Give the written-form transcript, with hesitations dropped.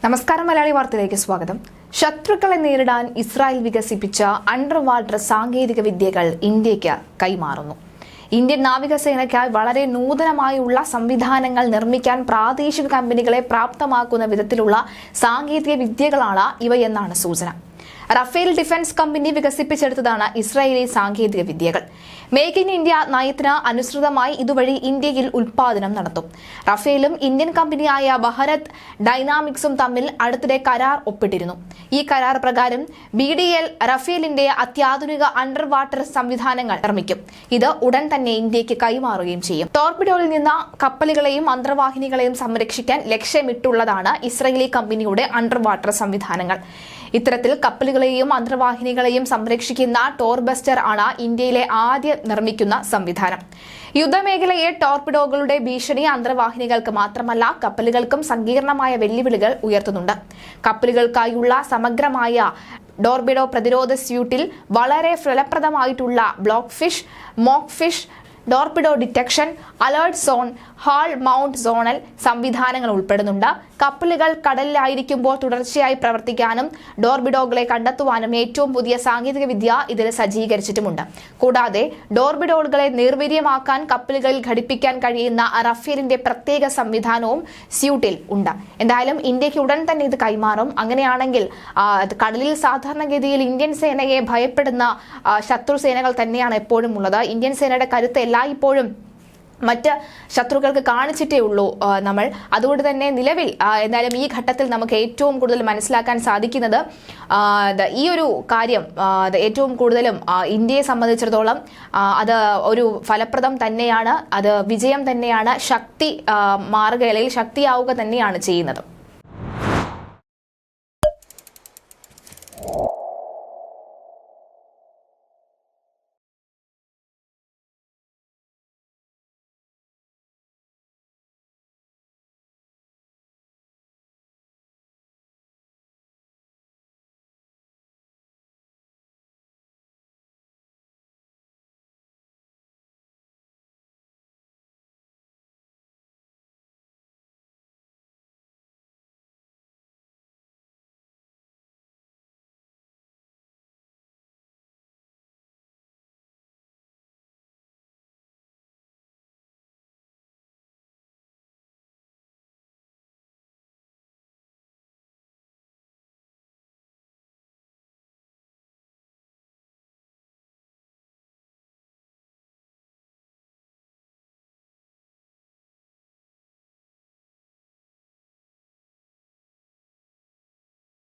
നമസ്കാരം. മലയാളി വാർത്തയിലേക്ക് സ്വാഗതം. ശത്രുക്കളെ നേരിടാൻ ഇസ്രായേൽ വികസിപ്പിച്ച അണ്ടർ വാട്ടർ സാങ്കേതിക വിദ്യകൾ ഇന്ത്യക്ക് കൈമാറുന്നു. ഇന്ത്യൻ നാവികസേനയ്ക്കായി വളരെ നൂതനമായുള്ള സംവിധാനങ്ങൾ നിർമ്മിക്കാൻ പ്രാദേശിക കമ്പനികളെ പ്രാപ്തമാക്കുന്ന വിധത്തിലുള്ള സാങ്കേതിക വിദ്യകളാണ് ഇവയെന്നാണ് സൂചന. റഫേൽ ഡിഫൻസ് കമ്പനി വികസിപ്പിച്ചെടുത്തതാണ് ഇസ്രായേലി സാങ്കേതിക വിദ്യകൾ. മേക്ക് ഇൻ ഇന്ത്യ നയത്തിന് അനുസൃതമായി ഇതുവഴി ഇന്ത്യയിൽ ഉൽപാദനം നടത്തും. റഫേലും ഇന്ത്യൻ കമ്പനിയായ ഭാരത് ഡൈനാമിക്സും തമ്മിൽ അടുത്തിടെ കരാർ ഒപ്പിട്ടിരുന്നു. ഈ കരാർ പ്രകാരം BDL റഫേലിന്റെ അത്യാധുനിക അണ്ടർ വാട്ടർ സംവിധാനങ്ങൾ നിർമ്മിക്കും. ഇത് ഉടൻ തന്നെ ഇന്ത്യക്ക് കൈമാറുകയും ചെയ്യും. ടോർപിഡോയിൽ നിന്ന് കപ്പലുകളെയും അന്തർവാഹിനികളെയും സംരക്ഷിക്കാൻ ലക്ഷ്യമിട്ടുള്ളതാണ് ഇസ്രായേലി കമ്പനിയുടെ അണ്ടർ വാട്ടർ സംവിധാനങ്ങൾ. ഇത്തരത്തിൽ കപ്പലുകളെയും അന്തർവാഹിനികളെയും സംരക്ഷിക്കുന്ന ടോർബസ്റ്റർ ആണ് ഇന്ത്യയിലെ ആദ്യ നിർമ്മിക്കുന്ന സംവിധാനം. യുദ്ധമേഖലയെ ടോർപിഡോകളുടെ ഭീഷണി അന്തർവാഹിനികൾക്ക് മാത്രമല്ല കപ്പലുകൾക്കും സങ്കീർണമായ വെല്ലുവിളികൾ ഉയർത്തുന്നുണ്ട്. കപ്പലുകൾക്കായുള്ള സമഗ്രമായ ടോർപിഡോ പ്രതിരോധ സ്യൂട്ടിൽ വളരെ ഫലപ്രദമായിട്ടുള്ള block fish, mock fish, torpedo detection, alert zone, hull mount sonar സംവിധാനങ്ങൾ ഉൾപ്പെടുന്നുണ്ട്. കപ്പലുകൾ കടലിലായിരിക്കുമ്പോൾ തുടർച്ചയായി പ്രവർത്തിക്കാനും ടോർപിഡോകളെ കണ്ടെത്തുവാനും ഏറ്റവും പുതിയ സാങ്കേതിക വിദ്യ ഇതിൽ സജ്ജീകരിച്ചിട്ടുമുണ്ട്. കൂടാതെ ടോർപിഡോകളെ നിർവീര്യമാക്കാൻ കപ്പലുകളിൽ ഘടിപ്പിക്കാൻ കഴിയുന്ന റഫേലിന്റെ പ്രത്യേക സംവിധാനവും സ്യൂട്ടിൽ ഉണ്ട്. എന്തായാലും ഇന്ത്യക്ക് ഉടൻ തന്നെ ഇത് കൈമാറും. അങ്ങനെയാണെങ്കിൽ കടലിൽ സാധാരണഗതിയിൽ ഇന്ത്യൻ സേനയെ ഭയപ്പെടുന്ന ശത്രു സേനകൾ തന്നെയാണ് എപ്പോഴും ഉള്ളത്. ഇന്ത്യൻ സേനയുടെ കരുത്ത് എല്ലായ്പ്പോഴും മറ്റ് ശത്രുക്കൾക്ക് കാണിച്ചിട്ടേ ഉള്ളൂ നമ്മൾ. അതുകൊണ്ട് തന്നെ നിലവിൽ എന്തായാലും ഈ ഘട്ടത്തിൽ നമുക്ക് ഏറ്റവും കൂടുതൽ മനസ്സിലാക്കാൻ സാധിക്കുന്നത് ഈ ഒരു കാര്യം ഏറ്റവും കൂടുതലും ഇന്ത്യയെ സംബന്ധിച്ചിടത്തോളം അത് ഒരു ഫലപ്രദം തന്നെയാണ്, അത് വിജയം തന്നെയാണ്, ശക്തി മാറുകയിൽ ശക്തിയാവുക തന്നെയാണ് ചെയ്യുന്നത്.